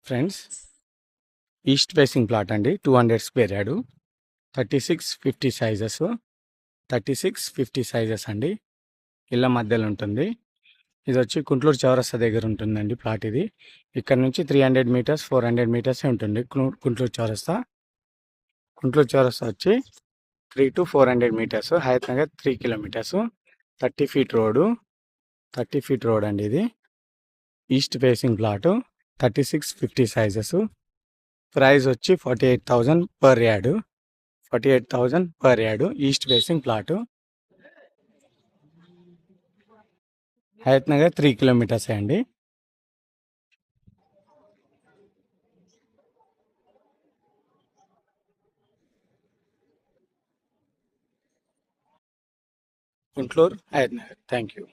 Friends, east facing plot అండి. 200 square yard, 36-50 sizes, 36-50 sizes అండి. ఇళ్ళ మధ్యలో ఉంటుంది. ఇది వచ్చి గుంటూరు చౌరస్తా దగ్గర ఉంటుందండి ప్లాట్ ఇది. ఇక్కడ నుంచి 300 మీటర్స్ 400 మీటర్సే ఉంటుంది గుంటూరు చౌరస్తా. గుంటూరు చౌరస్తా వచ్చి 3 to 400 metres, Hayathnagar 3 kilometres, 30 feet road, 30 feet road అండి. ఇది east facing plot, 36-50 sizes. Price వచ్చి 48,000 per yard, 48,000 per yard. East facing plot, Hayathnagar 3 kilometres అండి. Guntur Hayathnagar. Thank you.